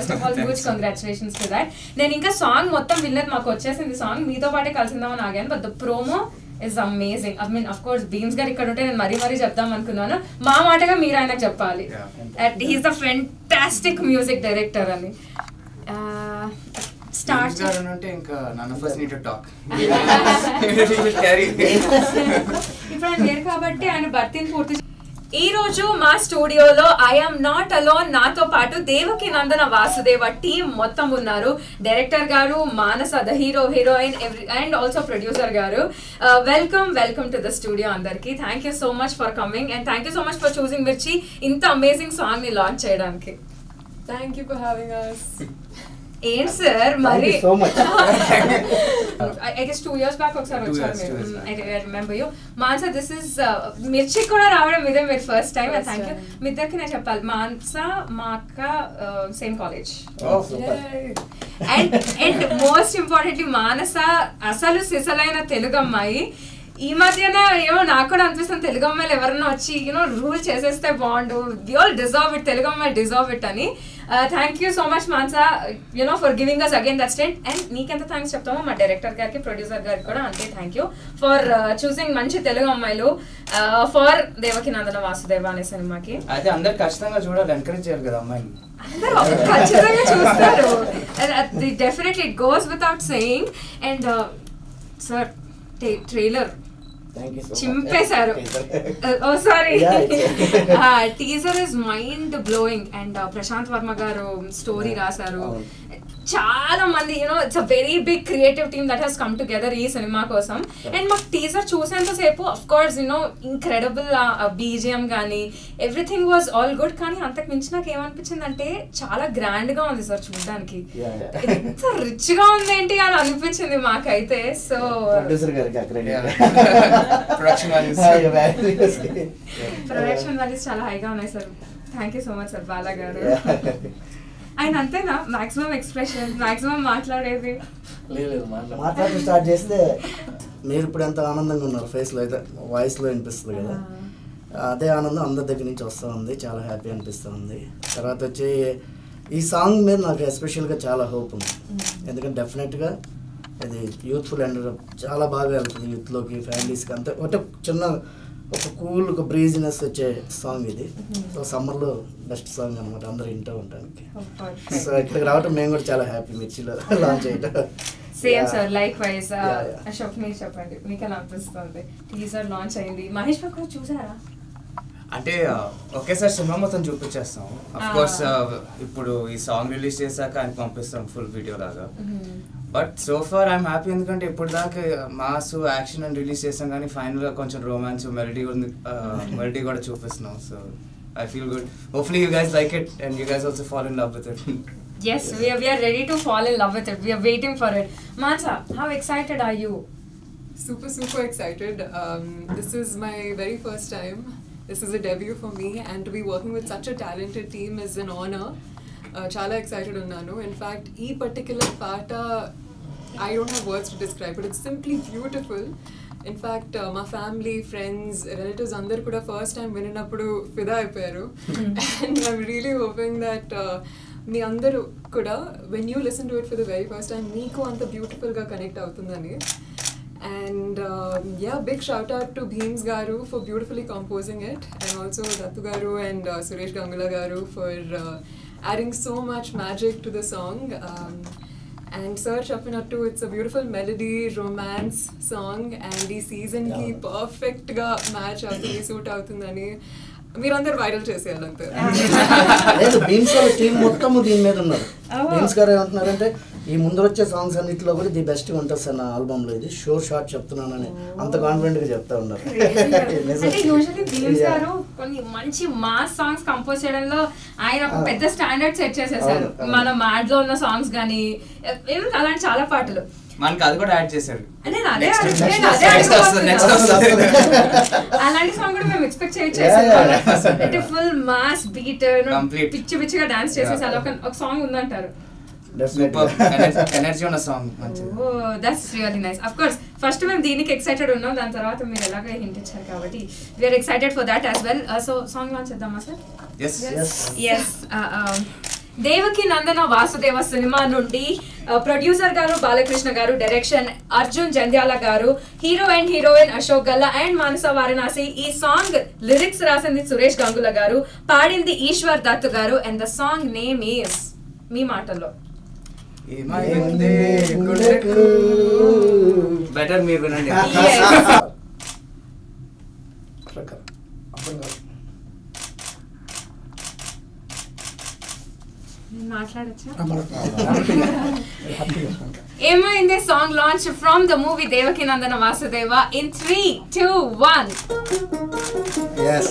First of all huge congratulations to that. నేను ఇంకా song మొత్తం వినలేదు, మాకు వచ్చేసింది సాంగ్, మీతో పాటే కలిసిందామని ఆగాను. But the promo is amazing. I mean, of course, Beams గారు ఇక్కడ ఉంటే నేను మరీ చెప్దాం అనుకున్నాను. మా మాటగా మీరు ఆయనకు చెప్పాలి. He's the fantastic music director అని. స్టార్ట్ అంటే ఇంకా none of us need to talk. ఇప్పుడు ఆయన లేరు కాబట్టి ఆయన భర్తీని పూర్తి. ఈ రోజు మా స్టూడియోలో ఐఎమ్ నాట్ అలోన్, నాతో పాటు దేవకి నందన వాసుదేవ టీమ్ మొత్తం ఉన్నారు. డైరెక్టర్ గారు, Manasa the hero heroine and also producer గారు. వెల్కమ్ టు ద స్టూడియో అందరికి. Thank you so much for coming and thank you so much for choosing Mirchi ఇంత అమేజింగ్ సాంగ్ ని లాంచ్ చేయడానికి. Thank you for having us. ఏంటి sir మరి so much. I guess 2 years back ఒకసారి వచ్చారు మీరు. I remember you. Mansa this is Mirchi కూడా రావడం ఇదే మీరు ఫస్ట్ టైం. Thank you. మీ ఇద్దరికి నేను చెప్పాలి, మాన్సా మా అక్క same college. And most importantly Manasa అసలు సిసలైన తెలుగు అమ్మాయి. ఈ మధ్యన ఏమో నాకు కూడా అనిపిస్తుంది తెలుగు అమ్మాయిలు ఎవరన్నా వచ్చి రూల్ చేసేస్తే బాగుండు, we all deserve it, Telugu అమ్మాయి డిజర్వ్ ఇట్ అని. Thank you so much Mansa for giving us again that stint. And నీకెంత థ్యాంక్స్ చెప్తామో మా డైరెక్టర్ గారికి, ప్రొడ్యూసర్ గారికి కూడా అంతే థ్యాంక్ యూ ఫర్ చూసింగ్ మంచి తెలుగు అమ్మాయిలు ఫర్ దేవకి నందన వాసుదేవ అనే సినిమాకి. అయితే అందరు ఖచ్చితంగా చూడాలి, ఎంకరేజ్ చేయాలి కదా అమ్మాయిని. అందరూ ఖచ్చితంగా చూస్తారు. Definitely it goes without saying. And sir trailer చింపేశారు. Oh sorry, teaser is mind blowing. And Prashanth Varma garu story రాశారు. చాలా మంది it's a very big creative team that he's come together ఈ సినిమా కోసం. అండ్ మాకు టీజర్ చూసేంతసేపు అఫ్ కోర్స్ ఇంక్రెడిబుల్ బీజిఎం కానీ ఎవ్రీథింగ్ వాజ్ ఆల్ గుడ్. కానీ అంతకు మించి నాకు ఏమనిపించింది అంటే చాలా గ్రాండ్ గా ఉంది సార్ చూడడానికి. ఎంత రిచ్ గా ఉంది ఏంటి అని అనిపించింది మాకైతే. సో ప్రొడక్షన్ వాల్యూస్ చాలా హైగా ఉన్నాయి sir. Thank you so much sir. Bala గారు ఆయన అంతేనా మాక్సిమం ఎక్స్ప్రెషన్, మాక్సిమం మాట్లాడేది? మాట్లాడి స్టార్ట్ చేస్తే మీరు ఇప్పుడు ఎంత ఆనందంగా ఉన్నారు, ఫేస్లో అయితే వాయిస్లో వినిపిస్తుంది కదా, అదే ఆనందం అందరి దగ్గర నుంచి వస్తూ ఉంది. చాలా హ్యాపీ అనిపిస్తూ ఉంది. తర్వాత వచ్చి ఈ సాంగ్ మీద నాకు ఎస్పెషల్గా చాలా హోప్ ఉంది. ఎందుకంటే డెఫినెట్గా ఇది యూత్ఫుల్ అండ్ చాలా బాగా వెళ్తుంది యూత్లోకి, ఫ్యామిలీస్కి. అంతే అంటే చిన్న ఒక కూల్ ఒక బ్రీజినెస్ వచ్చే సాంగ్ ఇది. సో సమ్మర్లో బెస్ట్ సాంగ్ అనమాట, అందరూ వింటూ ఉండడానికి. సో ఇక్కడికి రావటం మేము కూడా చాలా హ్యాపీ మిర్చిలో లాంచ్ చేయటం. Same sir, like wise. Ashok మీరు చెప్పండి, మీకు ఎలా అనిపిస్తుంది? టీజర్ లాంచ్ అయింది, మహేష్ బాబు కూడా చూసారా? అంటే ఒకేసారి సినిమా మొత్తం చూపించేస్తాం. అఫ్ కోర్స్ ఇప్పుడు ఈ సాంగ్ రిలీజ్ చేశాక ఆయన పంపిస్తాం ఫుల్ వీడియో లాగా. But so far I'm happy, ఎందుకంటే ఇప్పుడు దాకా మాస్ యాక్షన్ అని రిలీజ్ చేస్తాం కానీ ఫైనల్గా కొంచెం రొమాన్స్ మెలడీ కూడా చూపిస్తున్నాం. So I feel good. Hopefully you guys like it and you guys also fall in love with it. Yes, we are ready to fall in love with it. We are waiting for it. Mansa, how excited are you? Super excited. This is my very first time. This is a debut for me, and to be working with such a talented team is an honor. Chala excited unnanu. In fact, ee particular part I don't have words to describe, but it's simply beautiful. In fact, my family, friends, relatives అందరు కూడా first time విన్నప్పుడు ఫిదా అయిపోయారు. And I'm really hoping that మీ అందరూ కూడా when you listen to it for the very first time మీకు అంత బ్యూటిఫుల్గా కనెక్ట్ అవుతుందని. And yeah, big shout out to Beams garu for beautifully composing it, and also Dattu garu and Suresh Gangula garu for adding so much magic to the song. And sir చెప్పినట్టు it's a beautiful melody, romance song, and ఈ season కి perfect గా match అవుతుంది, suit అవుతుందని మీరందరూ viral చేసేయాలంతే. లేదు, beams గారు team మొత్తం దీని మీద ఉన్నారు. బీమ్స్ గారు ఏమంటున్నారంటే ఈ ముందు వచ్చే సాంగ్స్ అన్నింటిలో కూడా ది బెస్ట్ ఉంటుంది సార్ నా ఆల్బమ్లో, ఇది షోర్ షాట్ చెప్తున్నానని అంత కాన్ఫిడెంట్గా చెప్తా ఉన్నారు. అంటే యూజువల్లీ బీమ్స్ గారు కొన్ని మంచి మాస్ సాంగ్స్ కంపోజ్ చేయడంలో ఆయన ఒక పెద్ద స్టాండర్డ్ సెట్ చేసేసారు. మన మ్యాడ్ లో ఉన్న సాంగ్స్ కానీ అలాంటి చాలా పాటలు మనకి అది కూడా యాడ్ చేశారు. అలాంటి సాంగ్ కూడా మేము ఎక్స్పెక్ట్ చేయొచ్చు. ఫుల్ మాస్ బీట్ పిచ్చి పిచ్చిగా డాన్స్ చేసేసి అలా ఒక సాంగ్ ఉందంటారు. ఎనర్జీ ఉన్న song. Oh that's really nice. Of course first మేము దీనికి ఎక్సైటెడ్ ఉన్నాం, దాని తర్వాత మీరు ఎలాగో హింట్ ఇచ్చారు కాబట్టి we're excited for that as well. So song launch చేద్దామా sir? yes yes Devaki Nandana Vasudeva సినిమా నుండి ప్రొడ్యూసర్ గారు Balakrishna garu, direction Arjun Jandhyala garu, hero and heroine Ashok Galla and Manasa Varanasi. ఈ సాంగ్ లిరిక్స్ రాసింది సురేష్ గంగుల గారు, పాడింది Eshwar Dutt garu. And the song name is మీ మాటల్లో బెటర్ మీరు వినండి. ఏమైంది song launch from the movie Devaki Nandana Vasudeva in 3, 2, 1. yes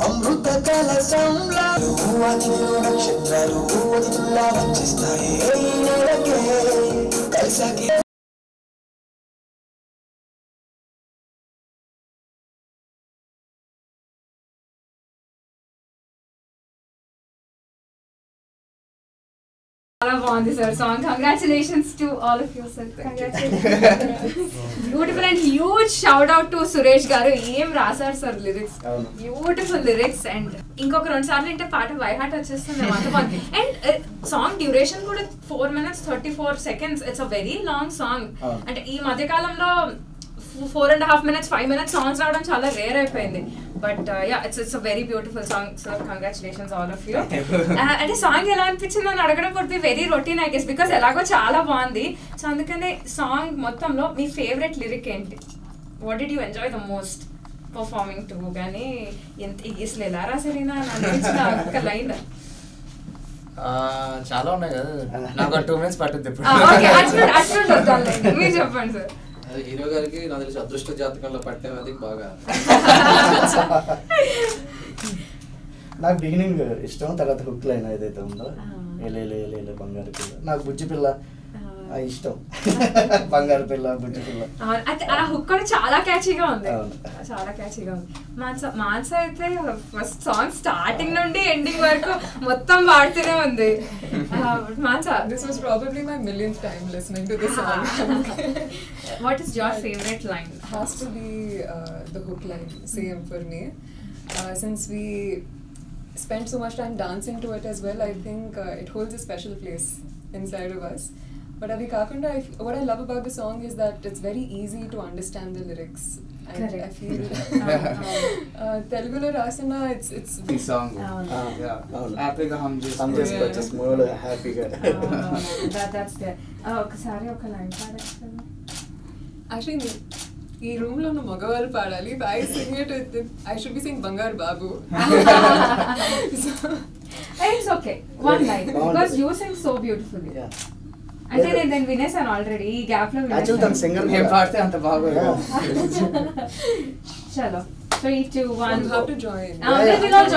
అమృత కలసంలా నక్షత్రాలు వచ్చిస్తాయి కలిసాకి చాలా బాగుంది sir song. Congratulations to all of you sir. Beautiful and huge shout out to Suresh garu. ఏం రాశారు sir lyrics, beautiful lyrics. And ఇంకొక 2 సార్లు అంటే పాట బై హార్ట్ వచ్చేస్తుంది. అంత బాగుంది. అండ్ సాంగ్ డ్యూరేషన్ కూడా 4 minutes 34 seconds. It's a very long song. అంటే ఈ మధ్య కాలంలో 4.5 minutes 5 minutes సాంగ్స్ రావడం చాలా రేర్ అయిపోయింది. But it's a very beautiful song sir. Congratulations all of you. అంటే సాంగ్ ఎలా అనిపించింది అని అడగడం would be very routine I guess, because ఎలాగో చాలా బాగుంది. సో అందుకనే సాంగ్ మొత్తంలో మీ ఫేవరెట్ లిరిక్ ఏంటి? What did you enjoy the most performing to? కానీ ఎంత అసలు ఎలా రాసారైనా అనిపించిన ఒక లైన్ చాలా ఉన్నాయి కదా, నాకు 2 minutes పట్టుద్ది ఇప్పుడు. మీరు చెప్పండి సార్. హీరో గారికి నాకు తెలిసి అదృష్ట జాతకంలో పట్టేది బాగా. నాకు బిగినింగ్ ఇష్టం, తర్వాత హుక్ లైన్ ఏదైతే ఉందో ఏలే బంగారు పిల్ల, నాకు బుజ్జి పిల్ల ఇష్టం. బంగారు పిల్ల బుజ్జి పిల్ల ఆ హుక్ కూడా చాలా క్యాచీగా ఉంది, చాలా క్యాచీగా ఉంది. మాన్స అయితే ఫస్ట్ సాంగ్ స్టార్టింగ్ నుండి ఎండింగ్ వరకు మొత్తం పాడుతూనే ఉంది. మాన్స, this was probably my millionth time listening to this song. What is your favorite line? Has to be the hook line, same for me. Since we spent so much time dancing to it as well, I think it holds a special place inside of us. But Avi Kakunda, what I love about the song is that it's very easy to understand the lyrics. And I feel Telugulo rasana, it's the song. Happy ga hum just more happy ga. That's there. ఒకసారి ఒక line పాడొచ్చు. Actually, ఈ room లో ఉన్న మగవాళ్ళు పాడాలి. I sing it with I should be singing Bangar Babu. It's okay. One line because you sing so beautifully. అంటే నేను వినేసాను already ఈ గ్యాప్ లో యాక్చువల్లీ తన సింగర్ ఏం పాడితే అంత బాగోదు. చలో 3, 2, 1 You have to join. We'll all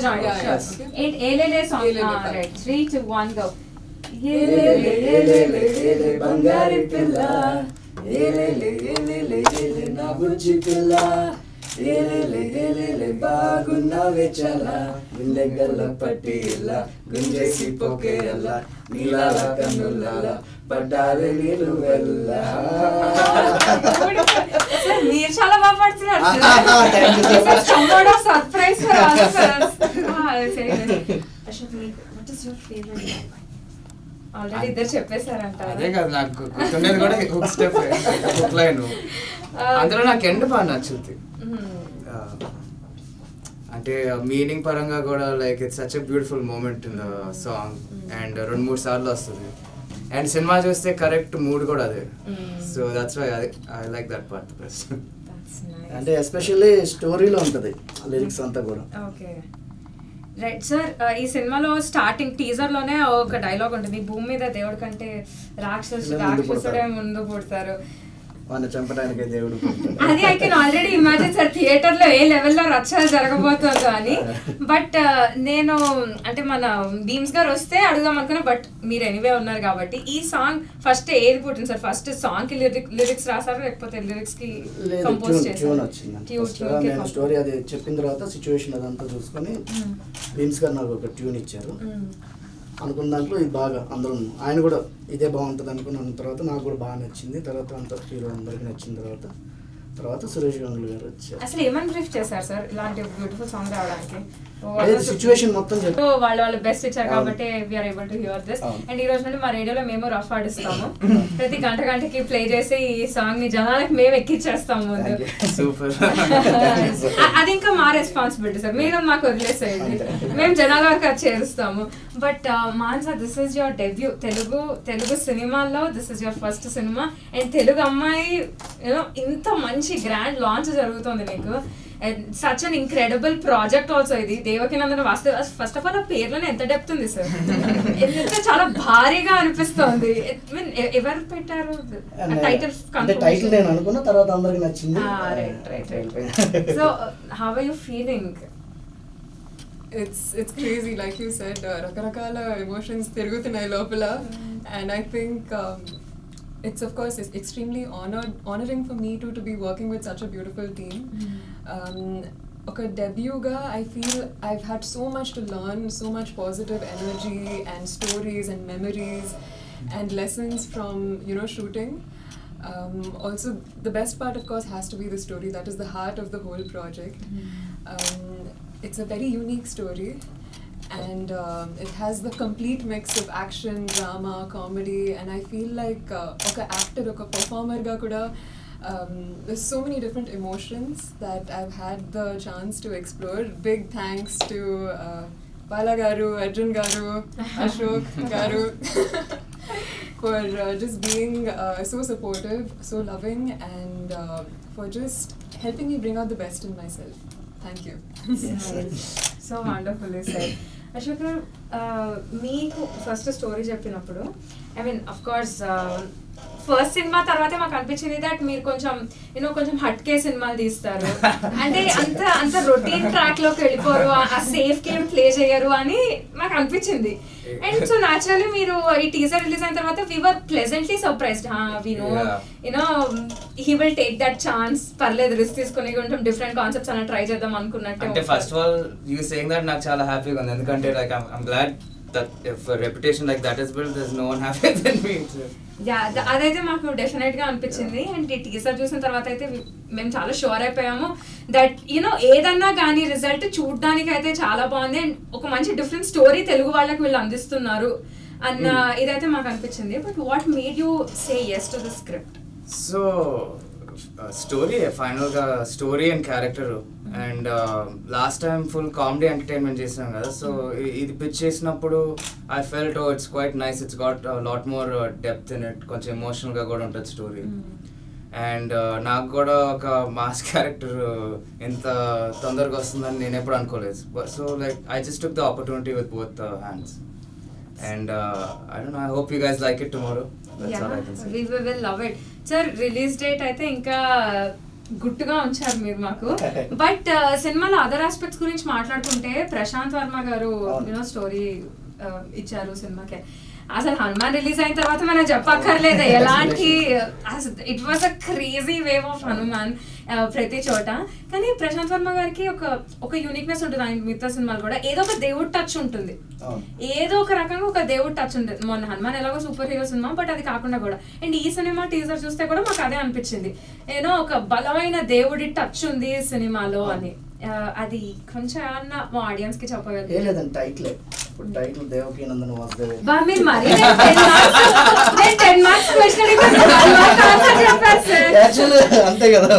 join. Yeah, Sure. yes. And Elele song. Right. 3, 2, 1 go. ఏలేలే ఏలేలే ఏలే బంగారి పిల్ల ఏలేలే ఏలేలే ఏలే నా బుజ్జి పిల్ల ఏలేలే ఏలేలే బాగున్నావే చాలా గుండెగల్ల పట్టి ఇలా గుంజేసి పోకేయల్ల నీలాల కన్నులాల పడ్డారే నీళ్ళు వెళ్ళ. మీరు చాలా బాగా పాడుతున్నారు. Surprise for all of us. Ashok, what is your favorite line? Already ఇద్దరు చెప్పేశారంట. అదే కదా నాకు గుర్తుండేది కూడా హుక్ స్టెప్, హుక్ లైన్. అందులో నాకు ఎండ్ బాగా నచ్చుద్ది. అంటే మీనింగ్ పరంగా కూడా like it's such a beautiful moment in the song. And 2-3 సార్లు వస్తుంది. అండ్ సినిమా చూస్తే కరెక్ట్ మూడ్ కూడా అదే. So that's why I like that part best. అంటే ఎస్పెషల్లీ స్టోరీలో ఉంటుంది లిరిక్స్ అంతా కూడా. Okay right sir. ఈ సినిమాలో స్టార్టింగ్ టీజర్ లోనే ఒక డైలాగ్ ఉంటుంది, భూమి మీద దేవుడి కంటే రాక్షసుడే ముందు పుడతారు, వాడిని చంపడానికి దేవుడు. అది I can already imagine sir theatre లో ఏ లెవెల్లో రచ్చలు జరగబోతుందో అని. బట్ నేను అంటే మన భీమ్స్ గారు వస్తే అడుగుదాం అనుకున్నా, బట్ మీరు ఎనీవే ఉన్నారు కాబట్టి ఈ సాంగ్ ఫస్ట్ ఏది పుట్టింది సార్? ఫస్ట్ సాంగ్ కి లిరిక్స్ రాసారా లేకపోతే లిరిక్స్ కి కంపోజ్ చేశారా? నేను స్టోరీ అది చెప్పిన తర్వాత సిచ్యువేషన్ అదంతా చూసుకొని భీమ్స్ గారు నాకు ఒక ట్యూన్ ఇచ్చారు. అనుకున్న దాంట్లో ఇది బాగా అందరం ఆయన కూడా ఇదే బాగుంటుంది అనుకున్న తర్వాత నాకు కూడా బాగా నచ్చింది. తర్వాత అంత హీరో అందరికి నచ్చిన తర్వాత సురేష్ గంగులు గారు వచ్చారు. అసలు ఏమని బ్రీఫ్ చేశారు సార్ ఇలాంటి బ్యూటిఫుల్ సాంగ్ రావడానికి? సిచ్యువేషన్ మొత్తం వాళ్ళు బెస్ట్ ఇచ్చారు కాబట్టి we're able to hear this. And ఈ రోజు నుండి మా రేడియోలో మేము రఫ్ ఆడిస్తాము. ప్రతి గంటకి ప్లే చేసి ఈ సాంగ్ ని జనాలకు మేము ఎక్కిచ్చేస్తాము. సూపర్. అది ఇంకా మా రెస్పాన్సిబిలిటీ సార్, మీరు మాకు వదిలేసేయండి, మేము జనాల వరకు అది చేరుస్తాము. But Mansa, this is your debut Telugu సినిమాల్లో. దిస్ ఇస్ యువర్ ఫస్ట్ సినిమా అండ్ తెలుగు అమ్మాయి యూనో ఇంత మంచి గ్రాండ్ లాంచ్ జరుగుతుంది మీకు. Such an incredible project also ఇది. దేవకినందన వాస్తవ ఫస్ట్ ఆఫ్ ఆల్ ఆ పేర్లోనే ఎంత డెప్త్ ఉంది సార్, ఎంత చాలా భారీగా అనిపిస్తుంది. ఎవరు పెట్టారు టైటిల్? టైటిల్ నేను అనుకున్న తర్వాత అందరికి నచ్చింది. So how are you feeling? It's crazy, like you said, రకరకాల ఎమోషన్స్ తిరుగుతున్నాయి లోపల. And I think it's of course it's extremely honoring for me to be working with such a beautiful team. Okay, debut ga I feel I've had so much to learn, so much positive energy and stories and memories and lessons from shooting. Also the best part of course has to be the story. That is the heart of the whole project. It's a very unique story. And it has the complete mix of action, drama, comedy, and I feel like oka actor, oka performer ga kuda there's so many different emotions that I've had the chance to explore. Big thanks to Bala garu, Arjun garu, Ashok garu for just being so supportive, so loving, and for just helping me bring out the best in myself. Thank you. So wonderfully said. Ashok garu, మీకు first story చెప్పినప్పుడు I mean of course first cinema తర్వాతే మాకు అనిపించింది that మీరు కొంచెం కొంచెం హట్కే సినిమాలు తీస్తారు, అంటే అంత రొటీన్ ట్రాక్ లోకి వెళ్ళిపోరు, ఆ సేఫ్ గేమ్ ప్లే చేయరు అని మాకు అనిపించింది. అండ్ సో న్యాచురల్లీ మీరు ఈ టీజర్ రిలీజ్ అయిన తర్వాత we were pleasantly surprised. He will take that chance, పర్లేదు రిస్క్ తీసుకుని కొంచెం డిఫరెంట్ కాన్సెప్ట్స్ అలా ట్రై చేద్దాం అనుకున్నట్టు. అంటే first of all you saying that నాకు చాలా హ్యాపీగా ఉంది, ఎందుకంటే like I'm glad that if a reputation like that is built, there's no one happier than me. అదైతే మాకు డెఫినెట్ గా అనిపించింది. అండ్ ఈ టీజర్ చూసిన తర్వాత అయితే మేము చాలా షూర్ అయిపోయాము దట్ ఏదన్నా కానీ రిజల్ట్ చూడడానికి అయితే చాలా బాగుంది అండ్ ఒక మంచి డిఫరెంట్ స్టోరీ తెలుగు వాళ్ళకి వీళ్ళు అందిస్తున్నారు అన్న ఇదైతే మాకు అనిపించింది. But what made you say yes to the script? So story ఫైనల్గా story and character and last time full comedy entertainment చేసినాం కదా, సో ఇది పిచ్ చేసినప్పుడు I felt it's quite nice, it's got lot more depth in it, కొంచెం ఎమోషనల్గా కూడా ఉంటుంది story. And నాకు కూడా ఒక మాస్ క్యారెక్టర్ ఎంత తొందరగా వస్తుందని నేను ఎప్పుడు అనుకోలేదు. So like I just took the opportunity with both hands and I don't know, I hope you guys like it tomorrow. That's all I can say. We will love it. Sir, release date అయితే ఇంకా గుట్టుగా ఉంచారు మీరు మాకు. But సినిమాలో other aspects గురించి మాట్లాడుకుంటే Prashanth Varma garu story ఇచ్చారు సినిమాకి. అసలు హనుమాన్ రిలీజ్ అయిన తర్వాత మనం చెప్పక్కర్లేదు ఎలాంటి, it was a crazy wave of Hanuman ప్రతి చోట. కానీ ప్రశాంత్ వర్మ గారికి ఒక యూనిక్నెస్ ఉంటుంది ఆయన మిగతా సినిమాలు కూడా. ఏదో ఒక దేవుడు టచ్ ఉంటుంది, ఏదో ఒక రకంగా ఒక దేవుడు టచ్ ఉంటుంది. మొన్న హనుమాన్ ఎలాగో సూపర్ హీరో సినిమా, బట్ అది కాకుండా కూడా. అండ్ ఈ సినిమా టీజర్ చూస్తే కూడా మాకు అదే అనిపించింది, ఏదో ఒక బలమైన దేవుడి టచ్ ఉంది ఈ సినిమాలో అని. అది కొంచెం ఏమన్నా మా ఆడియన్స్ కి చెప్పగలరు? లేదండి, టైటిల్ ఇప్పుడు టైటిల్ దేవకీ నందన వాసుదేవ. అంతే కదా.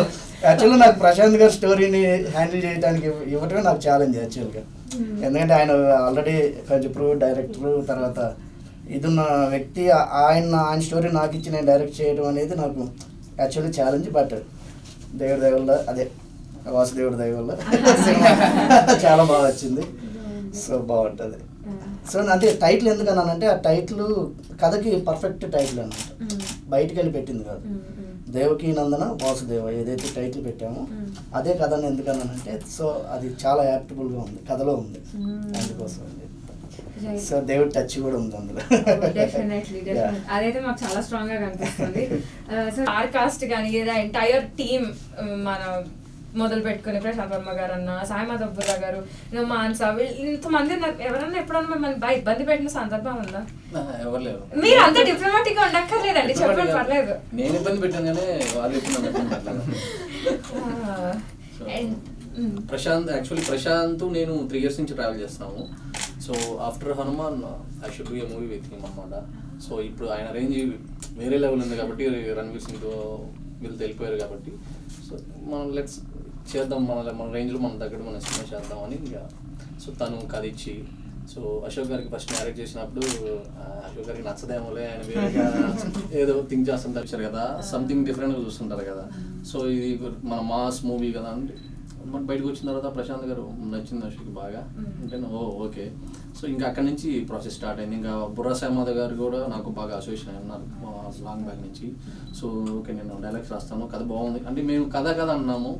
యాక్చువల్గా నాకు ప్రశాంత్ గారి స్టోరీని హ్యాండిల్ చేయడానికి ఇవ్వటమే నాకు ఛాలెంజ్ యాక్చువల్గా. ఎందుకంటే ఆయన ఆల్రెడీ కొంచెం ప్రూవ్ డైరెక్టర్, తర్వాత ఇదున్న వ్యక్తి, ఆయన స్టోరీ నాకు ఇచ్చి నేను డైరెక్ట్ చేయడం అనేది నాకు యాక్చువల్లీ ఛాలెంజ్. బట్ దేవుడి దయ వల్ల, అదే వాసుదేవుడి దయ వల్ల చాలా బాగా వచ్చింది. సో బాగుంటుంది. సో అంటే టైటిల్ ఎందుకన్నానంటే ఆ టైటిల్ కథకి పర్ఫెక్ట్ టైటిల్ అన్నమాట, బయటికి వెళ్ళి పెట్టింది కాదు. దేవకీ నందన వాసుదేవ ఏదైతే టైటిల్ పెట్టామో అదే కథను ఎందుకన్నానంటే, సో అది చాలా యాప్టబుల్గా ఉంది, కథలో ఉంది, అందుకోసం. సో దేవుడి టచ్ కూడా ఉంది అందులో. డెఫినెట్లీ అదైతే మాకు చాలా స్ట్రాంగ్ గా కనిపిస్తుంది. సో ఆర్ కాస్ట్ కానీ లేదా ఎంటైర్ టీమ్, మన మొదలు పెట్టుకుని ప్రశాంత్ వర్మ గారు అన్న, సాయి మాధవ్ గారు, మాన్సా, ఇంతమంది ఎవరన్నా ఎప్పుడన్నా మిమ్మల్ని ఇబ్బంది పెట్టిన సందర్భం ఉందా? ఎవరు లేరు. మీరు అంత డిప్లొమాటిక్ గా ఉండక్కర్లేదండి, చెప్పండి, పర్లేదు. నేను ఇబ్బంది పెట్టాను కానీ వాళ్ళు ప్రశాంత్ నేను 3 years నుంచి ట్రావెల్ చేస్తున్నాము. So after Hanuman I should be A movie with him అన్నమాట. సో ఇప్పుడు ఆయన రేంజ్ వేరే లెవెల్ ఉంది కాబట్టి, రణవీర్ సింగ్తో వీళ్ళు తెలిపోయారు కాబట్టి, సో మనం లెట్స్ చేద్దాం, మన రేంజ్లో మన దగ్గర మనం సినిమా చేద్దామని ఇంకా. సో తను కథ ఇచ్చి, సో అశోక్ గారికి ఫస్ట్ మ్యారేజ్ చేసినప్పుడు అశోక్ గారికి నచ్చదేమోలే, ఆయన వేరేగా ఏదో థింక్ చేస్తుంటారు కదా, సంథింగ్ డిఫరెంట్గా చూస్తుంటారు కదా. సో ఇది మన మాస్ మూవీ కదా అంటే మనకు బయటకు వచ్చిన తర్వాత ప్రశాంత్ గారు నచ్చింది అశోక్ బాగా అంటే, ఓకే. సో ఇంకా అక్కడి నుంచి ప్రాసెస్ స్టార్ట్ అయింది. ఇంకా బుర్రా సాయిమాధ గారు కూడా నాకు బాగా అసోసియేషన్ అయి ఉన్నారు లాంగ్ బ్యాక్ నుంచి. సో ఓకే నేను డైలాగ్స్ రాస్తాను, కథ బాగుంది అంటే మేము కథ అన్నాము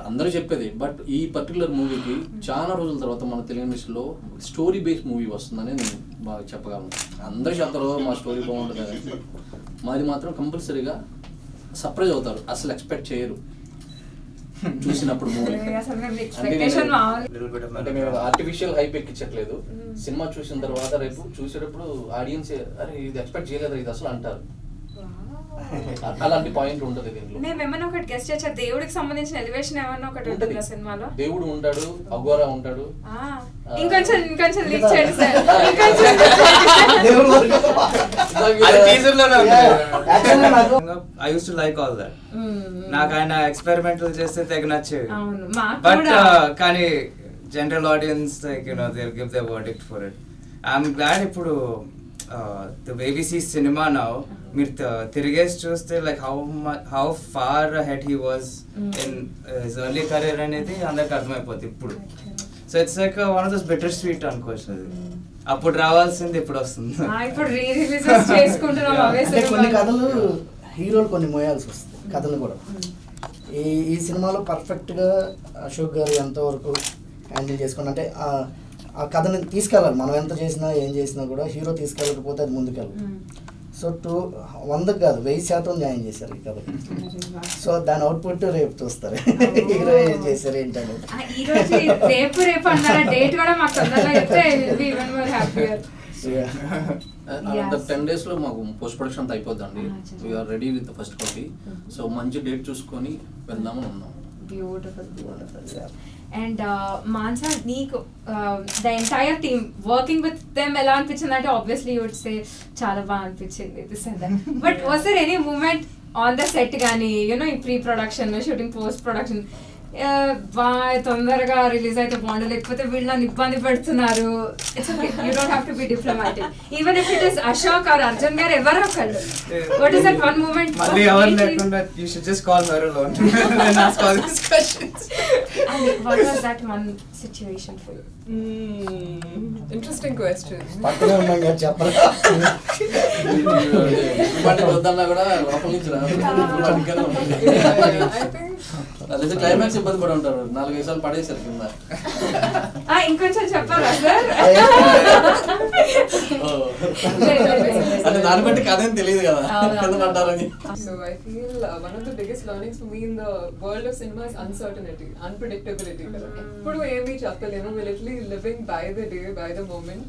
అందరూ చెప్పేది. బట్ ఈ పర్టికులర్ మూవీకి చాలా రోజుల తర్వాత మన తెలుగు ఇండస్ట్రీలో స్టోరీ బేస్డ్ మూవీ వస్తుందని నేను బాగా చెప్పగలను. అందరూ చెప్తారు మా స్టోరీ బాగుంటుంది కానీ, మాది మాత్రం కంపల్సరీగా సర్ప్రైజ్ అవుతారు, అసలు ఎక్స్పెక్ట్ చేయరు చూసినప్పుడు మూవీ. అంటే మేము ఆర్టిఫిషియల్ హైప్ ఎక్కించట్లేదు. సినిమా చూసిన తర్వాత రేపు చూసేటప్పుడు ఆడియన్స్ అరే ఇది ఎక్స్పెక్ట్ చేయలేదు ఇది అసలు అంటారు. అలాంటి పాయింట్ ఉంటుంది దీంట్లో. మేమేమన్నా ఒకటి గెస్ట్ చేసా, దేవుడికి సంబంధించిన ఎలివేషన్ ఏమన్నా ఒకటి ఉంటుంది సినిమాలో. దేవుడు ఉంటాడు, అఘోరా ఉంటాడు. ఇంకొంచెం లీక్ చేయండి sir. I used to like all that. నాకు ఆయన ఎక్స్పెరిమెంటల్ చేస్తే తెగ నచ్చేవి. బట్ కానీ general audience like they'll give their verdict for it. I'm glad ఇప్పుడు the way we see cinema now, మీరు తిరిగేసి చూస్తే like how far ahead he was in his early career అనేది అందరికి అర్థమైపోతుంది ఇప్పుడు. So it's like one of those bitter sweet అనుకోవచ్చు. అది అప్పుడు రావాల్సింది ఇప్పుడు వస్తుంది. కొన్ని కథలు హీరోలు కొన్ని మోయాల్సి వస్తుంది, కథలు కూడా. ఈ సినిమాలో పర్ఫెక్ట్గా అశోక్ గారు ఎంతవరకు హ్యాండిల్ చేసుకుని అంటే ఆ కథని తీసుకెళ్ళాలి. మనం ఎంత చేసినా ఏం చేసినా కూడా హీరో తీసుకెళ్ళకపోతే అది ముందుకెళ్ళాలి. సో 100 కాదు 1000% న్యాయం చేశారు ఈ కథ. సో దాని అవుట్పుట్ రేపు చూస్తారు హీరో ఏం చేశారు ఏంటనేది. రేపు అన్నారా డేట్ కూడా మాకు తొందరగా చెప్తే ఈవెన్ మోర్ హ్యాపీయర్. 10 days లో మాకు పోస్ట్ ప్రొడక్షన్ అంతా అయిపోద్దండి. We're ready with first copy. So మంచి డేట్ చూసుకొని వెళ్దామని ఉన్నాం. బ్యూటిఫుల్. అండ్ మాన్సా, నీకు the entire team working with them ఎలా అనిపించింది అంటే ఆబ్వియస్లీ యూ వుడ్ సే చాలా బాగా అనిపించింది this and that. But was there any moment on the set కానీ ఈ pre production shooting post production తొందరగా రిలీజ్ అయితే బాగుండు, లేకపోతే వీళ్ళని ఇబ్బంది పెడుతున్నారు. It's okay, you don't have to be diplomatic. Even if it is Ashok or Arjun garu ఎవరో ఒకళ్ళు. What is that one moment? మళ్ళీ ఎవరు లేకుండా you should just call her alone and ask all these questions. And what was that one situation for you? Interesting question. పక్కనే ఉన్నాం కదా చెప్పరా. వద్దన్నా కూడా లోపల నుంచి I think అదే క్లైమాక్స్ ఇబ్బంది పడి ఉంటారు, 4-5 సార్లు పడేసారు కింద. ఇంకొంచెం చెప్పారా సార్? అంటే దాన్ని బట్టి కథ ఏం తెలియదు కదా కింద పడ్డారని. So I feel one of the biggest learnings for me in the world of cinema is uncertainty, unpredictability. Eppudu emi cheppalemu, we're literally living by the day, by the moment.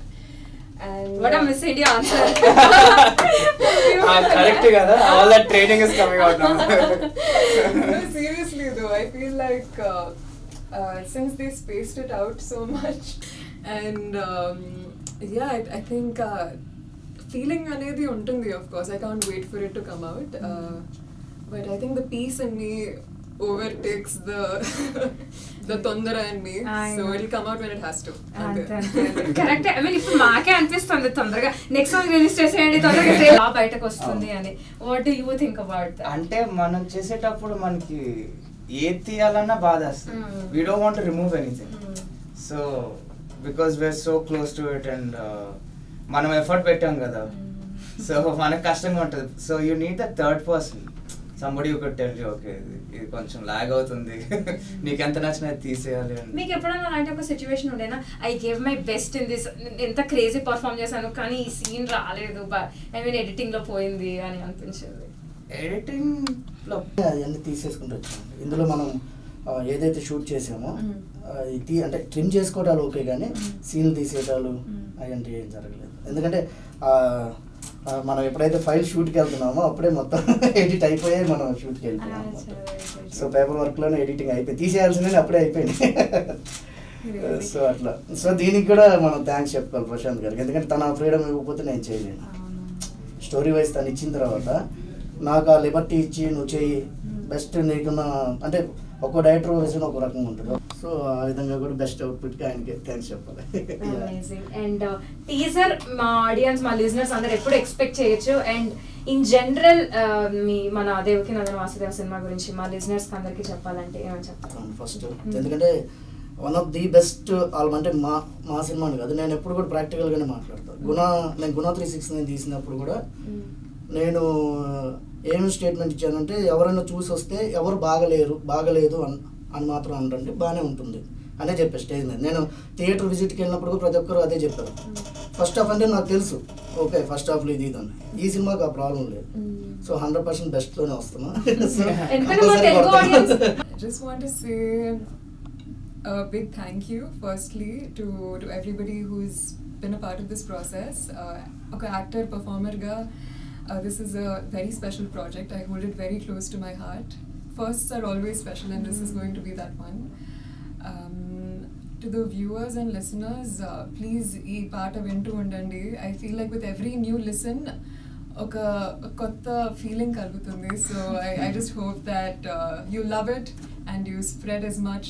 And What a Miss India answer. Correct kada, all that training is coming out now. No, seriously though, I feel like since they spaced it out so much, and yeah, I think feeling anedi untundi, of course I can't wait for it to come out, but I think the peace in me overtakes the tondara in me, so it'll come out when it has to. Correct. I mean ఇప్పుడు మాకే అనిపిస్తుంది తొందరగా next song release చేసేయండి, తొందరగా బయటకు వస్తుంది అని. What do you think about that? అంటే మనం చేసేటప్పుడు మనకి ఏది తీయాలన్నా బాధ వస్తుంది. We don't want to remove anything, so because we're so close to it and మనం ఎఫర్ట్ పెట్టాం కదా, సో మనకు కష్టంగా ఉంటుంది. So you need the third person, somebody who could tell you, okay, ఇది కొంచెం లాగ్ అవుతుంది, నీకు ఎంత నచ్చినా తీసేయాలి అని. మీకు ఎప్పుడైనా అలాంటి ఒక సిచ్యువేషన్ ఉండేనా? I gave my best in this, ఎంత క్రేజీ పర్ఫామ్ చేశాను కానీ ఈ సీన్ రాలేదు, ఐ మీన్ ఎడిటింగ్ లో పోయింది అని అనిపించింది? ఎడిటింగ్ లో అవన్నీ తీసేసుకుంటూ వచ్చాము. ఇందులో మనం ఏదైతే షూట్ చేసామో అంటే ట్రిమ్ చేసుకోవటాలు ఓకే, కానీ సీన్లు తీసేయటాలు అలాంటి ఏం జరగలేదు. ఎందుకంటే మనం ఎప్పుడైతే ఫైల్ షూట్కి వెళ్తున్నామో అప్పుడే మొత్తం ఎడిట్ అయిపోయి మనం షూట్కి వెళ్ళిపోయాం. సో పేపర్ వర్క్లోనే ఎడిటింగ్ అయిపోయి, తీసేయాల్సిందని అప్పుడే అయిపోయింది. సో అట్లా, సో దీనికి కూడా మనం థ్యాంక్స్ చెప్పుకోవాలి ప్రశాంత్ గారికి, ఎందుకంటే తన ఫ్రీడమ్ ఇవ్వకపోతే నేను చేయలేను. స్టోరీ వైజ్ తను ఇచ్చిన తర్వాత నాకు ఆ లిబర్టీ ఇచ్చి నువ్వు చెయ్యి బెస్ట్ నీకున్న, అంటే ఒక్కో డైరెక్టర్ విజన్ ఒక రకంగా ఉంటుంది. సో ఆ విధంగా కూడా బెస్ట్ అవుట్పుట్కి ఆయనకి థ్యాంక్స్ చెప్పాలి. అండ్ టీజర్ మా ఆడియన్స్, మా లిజనర్స్ అందరు ఎప్పుడు ఎక్స్పెక్ట్ చేయొచ్చు? అండ్ ఇన్ జనరల్ మన దేవకీనందన వాసుదేవ సినిమా గురించి మా లిజనర్స్ అందరికి చెప్పాలంటే ఏమని చెప్తాను? ఫస్ట్ ఎందుకంటే one of the best album, అంటే మా సినిమాని కాదు, నేను ఎప్పుడు కూడా ప్రాక్టికల్గానే మాట్లాడతాను. నేను గుణ 369 తీసినప్పుడు కూడా నేను ఏమి స్టేట్మెంట్ ఇచ్చానంటే, ఎవరైనా చూసి వస్తే ఎవరు బాగలేదు అని మాత్రం అంటండి, బాగానే ఉంటుంది అనే చెప్పాను స్టేజ్ మీద. నేను థియేటర్ విజిట్కి వెళ్ళినప్పుడు కూడా ప్రతి ఒక్కరు అదే చెప్పారు. ఫస్ట్ హాఫ్ అంటే నాకు తెలుసు, ఓకే ఫస్ట్ హాఫ్లో ఇది అని. ఈ సినిమాకి ఆ ప్రాబ్లం లేదు, సో 100% బెస్ట్లోనే వస్తున్నా. I just want to say a big thank you firstly to everybody who's been a part of this process. Okay, actor, performer ga, this is a very special project. I hold it very close to my heart. Firsts are always special and this is going to be that one. To the viewers and listeners, please ee paata vintu undandi. I feel like with every new listen oka kotta feeling kalugutundi, so I just hope that you love it and you spread as much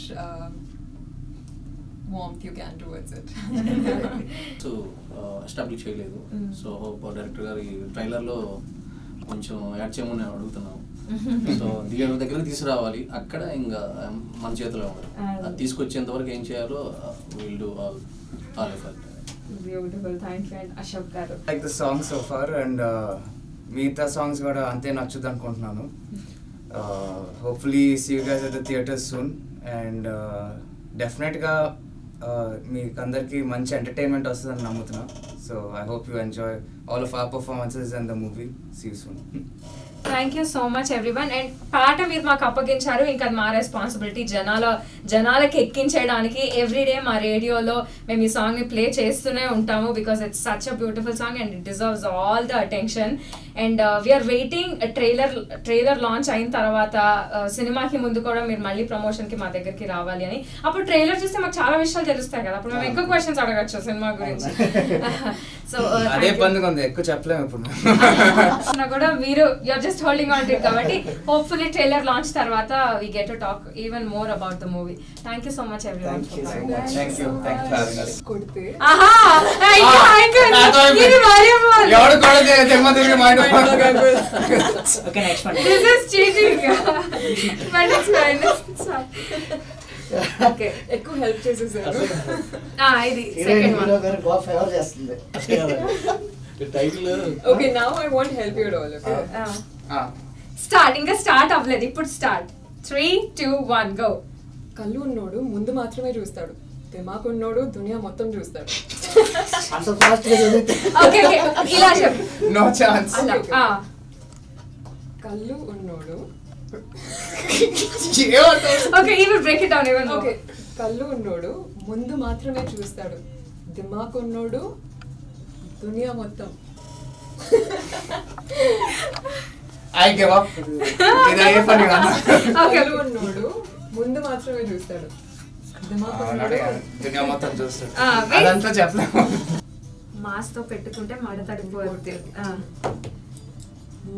warmth you can towards it. So establish చేయలేదు, so hope director గారి ట్రైలర్లో కొంచెం add చేయమని అడుగుతున్నాం. So theatre దగ్గరికి తీసుకురావాలి, అక్కడ ఇంకా మన చేతిలో ఉంది. అది తీసుకొచ్చేంత వరకు ఏం చేయాలో will do all effort. Beautiful, thank you. And Ashok garu, like the song so far and మిగతా సాంగ్స్ కూడా అంతే నచ్చుద్ది అనుకుంటున్నాను. Hopefully see you guys at the theatres soon and డెఫినెట్గా మీకు అందరికీ మంచి ఎంటర్టైన్మెంట్ వస్తుందని నమ్ముతున్నాను. So I hope you enjoy all of our performances and the movie. See you soon. Thank you so much everyone. And పాట మీరు మాకు అప్పగించారు, ఇంకా మా రెస్పాన్సిబిలిటీ జనాలకి ఎక్కించడానికి ఎవ్రీడే మా రేడియోలో మేము ఈ సాంగ్ని ప్లే చేస్తూనే ఉంటాము, because it's such a beautiful song and it deserves all the attention. And we're waiting trailer launch అయిన తర్వాత సినిమాకి ముందు కూడా మీరు మళ్ళీ ప్రమోషన్కి మా దగ్గరికి రావాలి అని. అప్పుడు ట్రైలర్ చూస్తే మాకు చాలా విషయాలు తెలుస్తాయి కదా, అప్పుడు మేము ఎక్కువ క్వశ్చన్స్ అడగచ్చు సినిమా గురించి. సో అదే ఇబ్బందిగా ఉంది, ఎక్కువ చెప్పలేము ఇప్పుడు కూడా. మీరు you're just just holding on to it kabatti hopefully trailer launch tarvata we get to talk even more about the movie. Thank you so much everyone. Thank you so coming. much. Thank you for having us. కొడితే aha ఇది valuable. ఎవడు కొడితే తెమ్మ తిరిగి mind Okay, next one. This is cheating. But it's fine. It's fine. Okay. ఎక్కువ help చేసేసారు. ఇది second one. గారు బాగా ఫేవర్ చేస్తుంది. Title Okay, now I won't help you at all. Okay. Start. ఇంకా స్టార్ట్ అవ్వలేదు, ఇప్పుడు స్టార్ట్. 3, 2, 1 go. కళ్ళు ఉన్నోడు ముందు మాత్రమే చూస్తాడు, దిమాకు ఉన్నోడు దునియా మొత్తం చూస్తాడు. అంత ఫాస్ట్ గా చదివితే ఓకే ఓకే ఇలా చెప్పు. No chance. అలా. ఆ కళ్ళు ఉన్నోడు okay even break it down even more. Okay, కళ్ళు ఉన్నోడు ముందు మాత్రమే చూస్తాడు, దిమాకు ఉన్నోడు దునియా మొత్తం. I give up. ఇది ఏ పని కాదు. ఓకే కళ్ళు ఉన్నోడు ముందు మాత్రమే చూస్తాడు, దిమాకు ఉన్నోడు దునియా మొత్తం చూస్తాడు. wait. అదంతా చెప్పలేము. మాస్ తో పెట్టుకుంటే మడ తడిపోతుంది.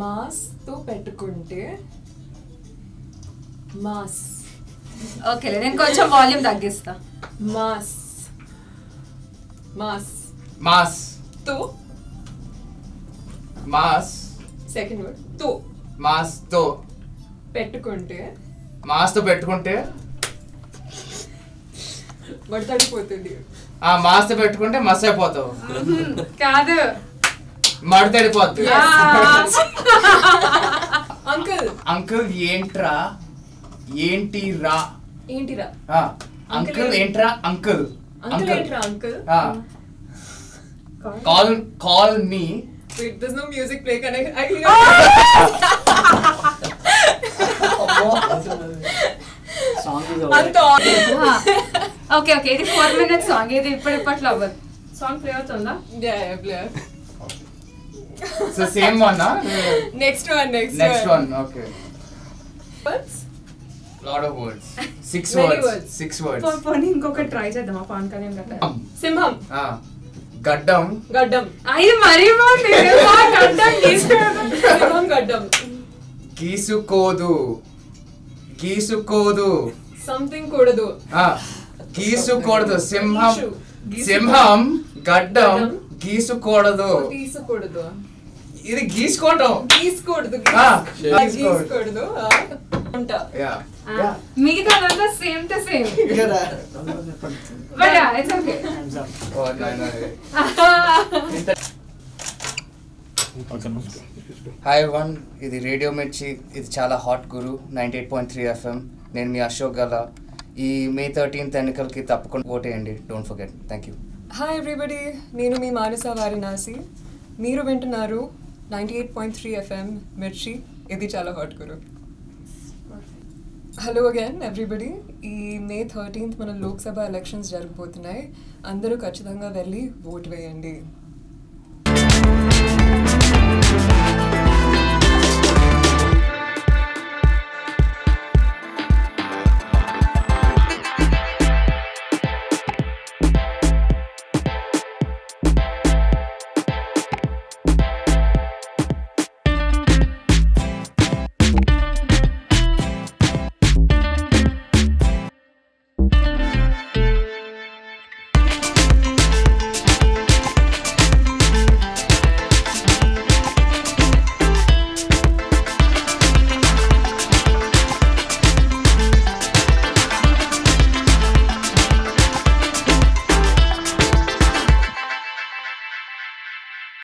మాస్ తో పెట్టుకుంటే మాస్. ఓకే నేను కొంచెం వాల్యూమ్ తగ్గిస్తా. మాస్ మాస్ మాస్ తో మాస్ సెకండ్ వర్డ్ తో మాస్ తో పెట్టుకుంటే మాస్ తో పెట్టుకుంటే మడతడిపోతుంది. ఆ మాస్ తో పెట్టుకుంటే మస్ అయిపోతావు. కాదు మడతడిపోద్ది. అంకుల్ అంకుల్ ఏంట్రా ఏంటి రా. ఏంటిరా అంకుల్ ఏంట్రా అంకుల్. అంకుల్ ఏంటిరా uncle. Call me. Wait, there's no music play. Can I hear? Song is అంత over. ఓకే ఓకే ఇది 4 minutes సాంగ్. ఇది ఇప్పట్లో అవ్వదు. సాంగ్ ప్లే అవుతుందా? yeah, play. So same one. Next one. Next one. Okay. Words? Lot of words. 6 Many words. words. 6 words. పోనీ ఇంకొక try చేద్దామా? పవన్ కళ్యాణ్ గట్ట. సింహం. గడ్డం. గడ్డం. ఇది మరీ బాగుంది. గడ్డం గీసుకోదు. సింహం గడ్డం. గీసుకోదు. గీసుకోదు. సంథింగ్ కూడదు. గీసుకోకూడదు. సింహం. గీసు. సింహం గడ్డం గడ్డం. గీసుకోకూడదు. తీసుకోకూడదు. ఇది గీసుకోవటం. గీసుకోకూడదు. గీసుకోకూడదు. ఉంటా. మిగతాదంతా same to same. But it's okay. Hi one, ఇది రేడియో మిర్చి. ఇది చాలా హాట్ గురు 98.3 FM. నేను మీ అశోక్ గల. ఈ May 13th ఎన్నికలకి తప్పకుండా ఓటేయండి. Don't forget. Thank you. Hi everybody, నేను మీ మానస వారణాసి. మీరు వింటున్నారు 98.3 FM మిర్చి. ఇది చాలా హాట్ గురు. Hello again everybody. ఈ May 13th మన లోక్సభ ఎలక్షన్స్ జరగబోతున్నాయి. అందరూ ఖచ్చితంగా వెళ్ళి ఓటు వేయండి.